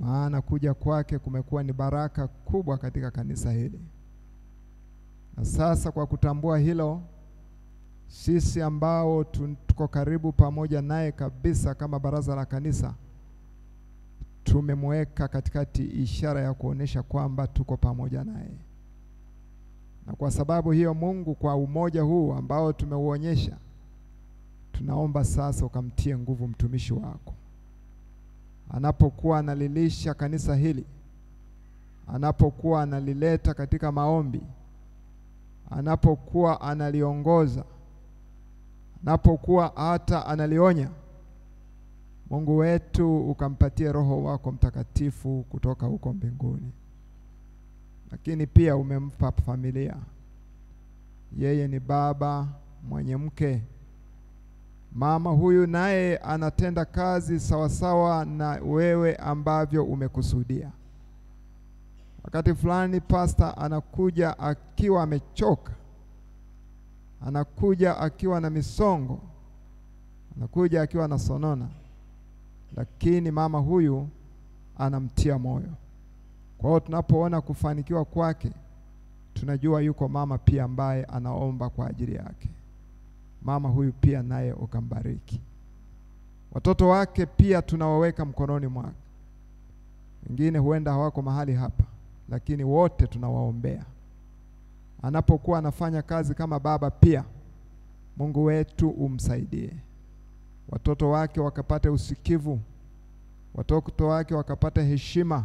maana kuja kwake kumekuwa ni baraka kubwa katika kanisa hili. Na sasa kwa kutambua hilo, sisi ambao tuko karibu pamoja naye kabisa kama baraza la kanisa, tumemweka katikati ishara ya kuonesha kwamba tuko pamoja naye. Na kwa sababu hiyo Mungu, kwa umoja huu ambao tumeuonyesha, tunaomba sasa ukamtie nguvu mtumishi wako. Anapokuwa analilisha kanisa hili, anapokuwa analileta katika maombi, anapokuwa analiongoza, anapokuwa hata analionya, Mungu wetu ukampatie Roho wako Mtakatifu kutoka huko mbinguni. Lakini pia umempa familia. Yeye ni baba mwenye mke. Mama huyu naye anatenda kazi sawasawa na wewe ambavyo umekusudia. Wakati fulani pastor anakuja akiwa amechoka, anakuja akiwa na misongo, anakuja akiwa na sonona, lakini mama huyu anamtia moyo. Kwa hiyo tunapoona kufanikiwa kwake, tunajua yuko mama pia ambaye anaomba kwa ajili yake. Mama huyu pia naye ukambariki. Watoto wake pia tunawaweka mkononi mwako. Wengine huenda hawako mahali hapa, lakini wote tunawaombea. Anapokuwa anafanya kazi kama baba pia, Mungu wetu umsaidie. Watoto wake wakapate usikivu, watoto wake wakapate heshima,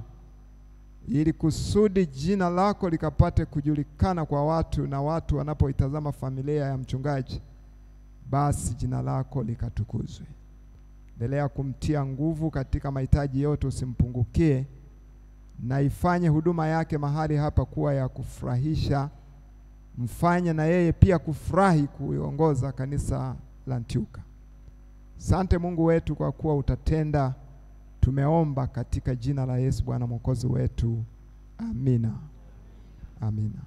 ili kusudi jina lako likapate kujulikana kwa watu, na watu wanapoitazama familia ya mchungaji, basi jina lako likatukuzwe. Endelea kumtia nguvu katika mahitaji yote, usimpungukie, na ifanye huduma yake mahali hapa kuwa ya kufurahisha. Mfanye na yeye pia kufurahi kuiongoza kanisa la Antioka. Asante Mungu wetu kwa kuwa utatenda. Tumeomba katika jina la Yesu Bwana Mwokozi wetu. Amina. Amina.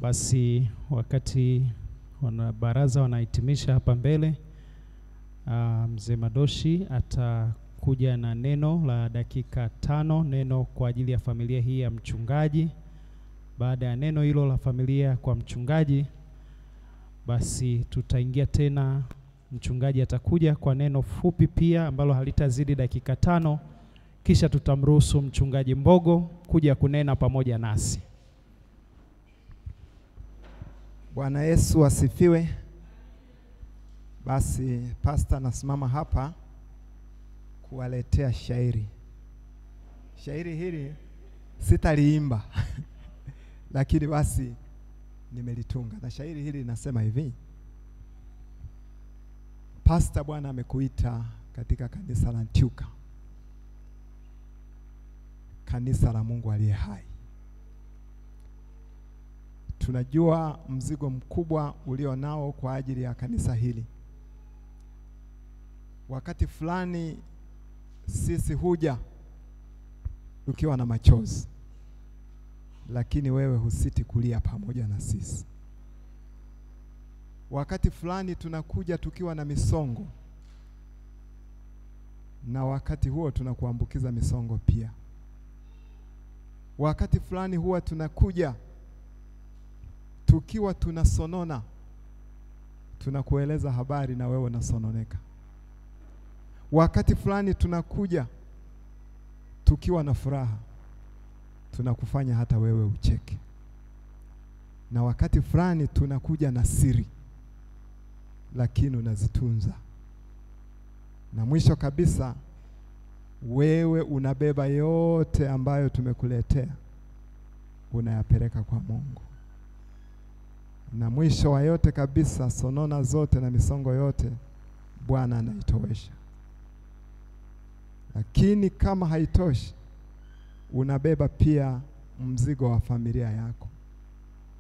Basi wakati baraza wanahitimisha hapa mbele, mzee Madoshi atakuja na neno la dakika 5, neno kwa ajili ya familia hii ya mchungaji. Baada ya neno hilo la familia kwa mchungaji, basi tutaingia tena, mchungaji atakuja kwa neno fupi pia ambalo halitazidi dakika 5, kisha tutamruhusu mchungaji Mbogo kuja kunena pamoja nasi. Bwana Yesu asifiwe. Basi pastor nasimama hapa kuwaletea shairi. Shairi hili sitaliimba lakini basi nimelitunga, na shairi hili linasema hivi: Pastor, Bwana amekuita katika kanisa la Ntyuka, kanisa la Mungu aliye hai. Tunajua mzigo mkubwa ulio nao kwa ajili ya kanisa hili. Wakati fulani sisi huja tukiwa na machozi, lakini wewe husiti kulia pamoja na sisi. Wakati fulani tunakuja tukiwa na misongo, na wakati huo tunakuambukiza misongo pia. Wakati fulani huwa tunakuja tukiwa tunasonona, tunakueleza habari na wewe unasononeka. Wakati fulani tunakuja tukiwa na furaha, tunakufanya hata wewe ucheke. Na wakati fulani tunakuja na siri, lakini unazitunza. Na mwisho kabisa, wewe unabeba yote ambayo tumekuletea, unayapeleka kwa Mungu. Na mwisho wa yote kabisa, sonona zote na misongo yote Bwana anaitowesha. Lakini kama haitoshi, unabeba pia mzigo wa familia yako.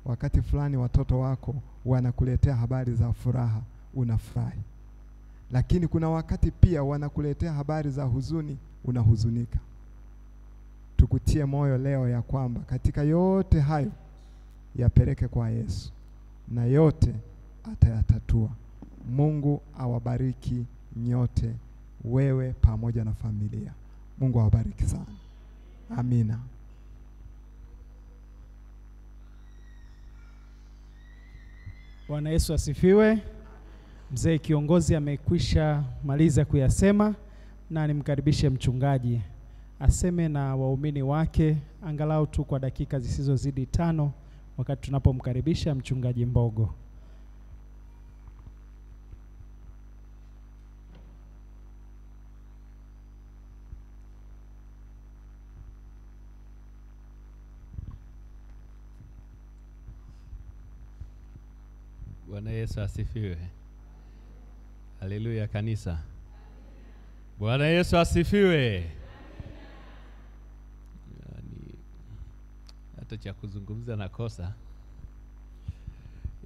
Wakati fulani watoto wako wanakuletea habari za furaha, unafurahi. Lakini kuna wakati pia wanakuletea habari za huzuni, unahuzunika. Tukutie moyo leo ya kwamba katika yote hayo yapeleke kwa Yesu, na yote atayatatua. Mungu awabariki nyote, wewe pamoja na familia. Mungu awabariki sana. Amina. Bwana Yesu asifiwe. Mzee kiongozi amekwisha maliza kuyasema, na nimkaribishe mchungaji aseme na waumini wake angalau tu kwa dakika zisizozidi 5 wakati tunapomkaribisha mchungaji Mbogo. Bwana Yesu asifiwe. Haleluya kanisa. Bwana Yesu asifiwe. Yani hata cha kuzungumza nakosa,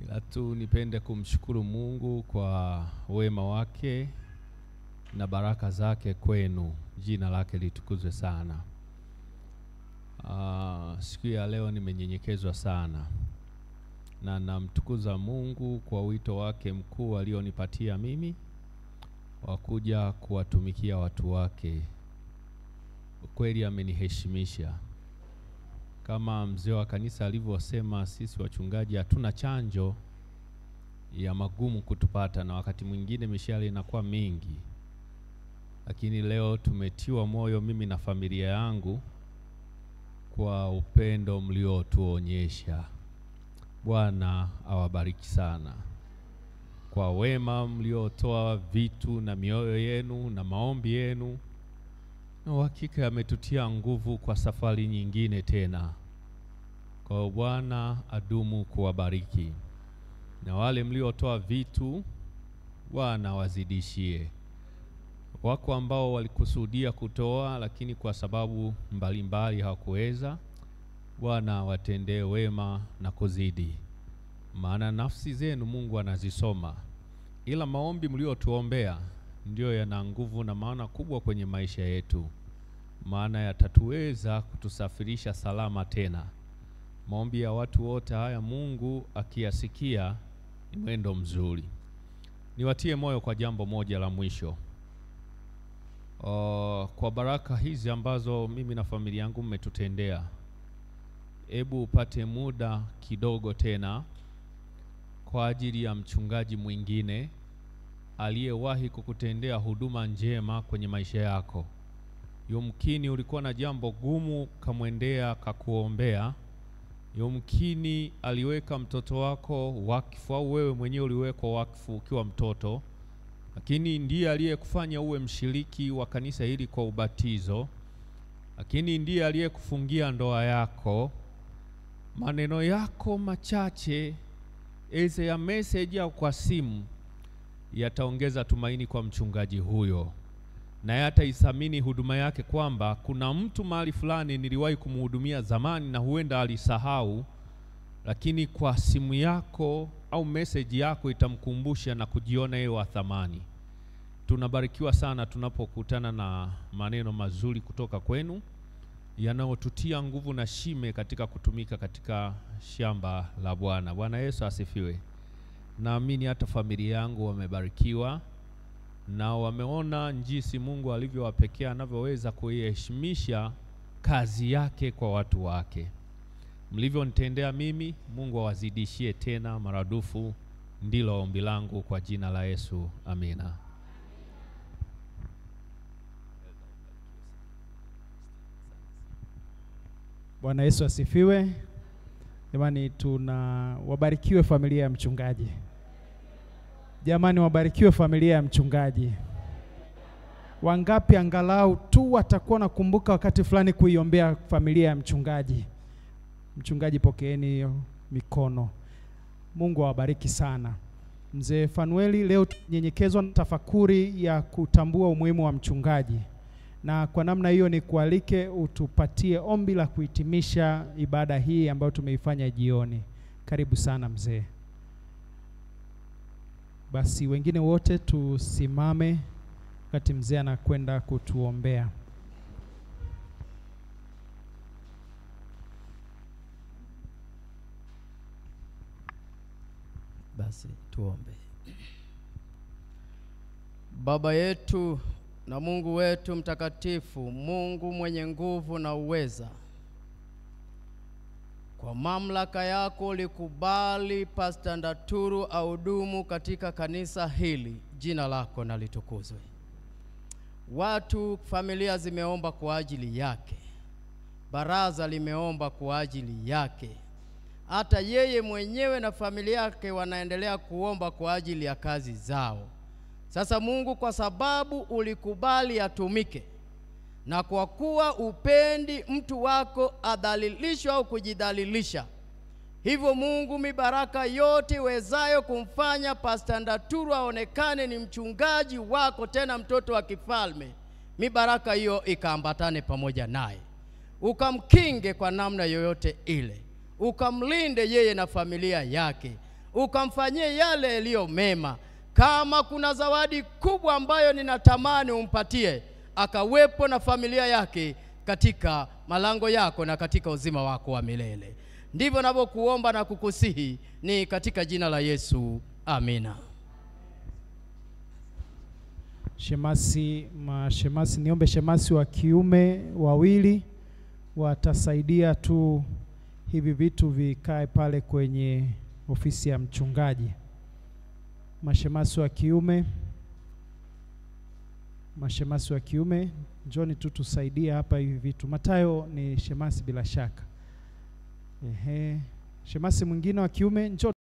ila tu nipende kumshukuru Mungu kwa wema wake na baraka zake kwenu. Jina lake litukuzwe sana. Siku ya leo nimenyenyekezwa sana, na namtukuza Mungu kwa wito wake mkuu alionipatia mimi wa kuja kuwatumikia watu wake. Kweli ameniheshimisha. Kama mzee wa kanisa alivyosema, sisi wachungaji hatuna chanjo ya magumu kutupata, na wakati mwingine mishale inakuwa mingi. Lakini leo tumetiwa moyo mimi na familia yangu kwa upendo mliotuonyesha. Bwana awabariki sana kwa wema mliotoa vitu na mioyo yenu na maombi yenu, na hakika yametutia nguvu kwa safari nyingine tena. Kwa Bwana adumu kuwabariki, na wale mliotoa vitu Bwana wazidishie. Wako ambao walikusudia kutoa lakini kwa sababu mbalimbali hawakuweza, Bwana watendee wema na kuzidi, maana nafsi zenu Mungu anazisoma. Ila maombi mliotuombea ndio yana nguvu na maana kubwa kwenye maisha yetu, maana yatatuweza kutusafirisha salama tena. Maombi ya watu wote haya Mungu akiyasikia ni mwendo mzuri. Niwatie moyo kwa jambo moja la mwisho. Kwa baraka hizi ambazo mimi na familia yangu mmetutendea, hebu upate muda kidogo tena kwa ajili ya mchungaji mwingine aliyewahi kukutendea huduma njema kwenye maisha yako. Yumkini ulikuwa na jambo gumu kamwendea kakuombea. Yumkini aliweka mtoto wako wakfu, au wewe mwenyewe uliwekwa wakfu ukiwa mtoto, lakini ndiye aliyekufanya uwe mshiriki wa kanisa hili kwa ubatizo, lakini ndiye aliyekufungia ndoa yako. Maneno yako machache eze ya message au kwa simu yataongeza tumaini kwa mchungaji huyo, na yataithamini huduma yake, kwamba kuna mtu mahali fulani niliwahi kumhudumia zamani na huenda alisahau, lakini kwa simu yako au message yako itamkumbusha na kujiona yeye wa thamani. Tunabarikiwa sana tunapokutana na maneno mazuri kutoka kwenu yanayotutia nguvu na shime katika kutumika katika shamba la Bwana. Bwana Yesu asifiwe. Naamini hata familia yangu wamebarikiwa na wameona jinsi Mungu alivyowapekea, anavyoweza kuiheshimisha kazi yake kwa watu wake. Mlivyonitendea mimi, Mungu awazidishie tena maradufu, ndilo ombi langu kwa jina la Yesu. Amina. Bwana Yesu asifiwe. Jamani, wabarikiwe familia ya mchungaji. Jamani, wabarikiwe familia ya mchungaji. Wangapi angalau tu watakuwa nakumbuka wakati fulani kuiombea familia ya mchungaji? Mchungaji, pokeeni hiyo mikono. Mungu awabariki sana. Mzee Fanueli, leo tunyenyekezwa na tafakuri ya kutambua umuhimu wa mchungaji. Na kwa namna hiyo ni kualike utupatie ombi la kuhitimisha ibada hii ambayo tumeifanya jioni. Karibu sana mzee. Basi wengine wote tusimame wakati mzee anakwenda kutuombea. Basi tuombe. Baba yetu na Mungu wetu mtakatifu, Mungu mwenye nguvu na uweza, kwa mamlaka yako ulikubali Pastor Ndaturu ahudumu katika kanisa hili. Jina lako na litukuzwe. Watu, familia zimeomba kwa ajili yake, baraza limeomba kwa ajili yake, hata yeye mwenyewe na familia yake wanaendelea kuomba kwa ajili ya kazi zao. Sasa Mungu, kwa sababu ulikubali atumike, na kwa kuwa upendi mtu wako adhalilishwe au kujidhalilisha, hivyo Mungu, mibaraka yote wezayo kumfanya Pastor Ndaturu aonekane ni mchungaji wako, tena mtoto wa kifalme, mibaraka hiyo ikaambatane pamoja naye. Ukamkinge kwa namna yoyote ile, ukamlinde yeye na familia yake, ukamfanyie yale yaliyo mema. Kama kuna zawadi kubwa ambayo ninatamani umpatie, akawepo na familia yake katika malango yako na katika uzima wako wa milele. Ndivyo ninavyokuomba na kukusihi, ni katika jina la Yesu. Amina. Mashemasi, niombe shemasi wa kiume wawili watasaidia tu hivi vitu vikae pale kwenye ofisi ya mchungaji. Mashemasi wa kiume, njoni tu tusaidie hapa hivi vitu. Matayo ni shemasi bila shaka. Shemasi mwingine wa kiume, njoo.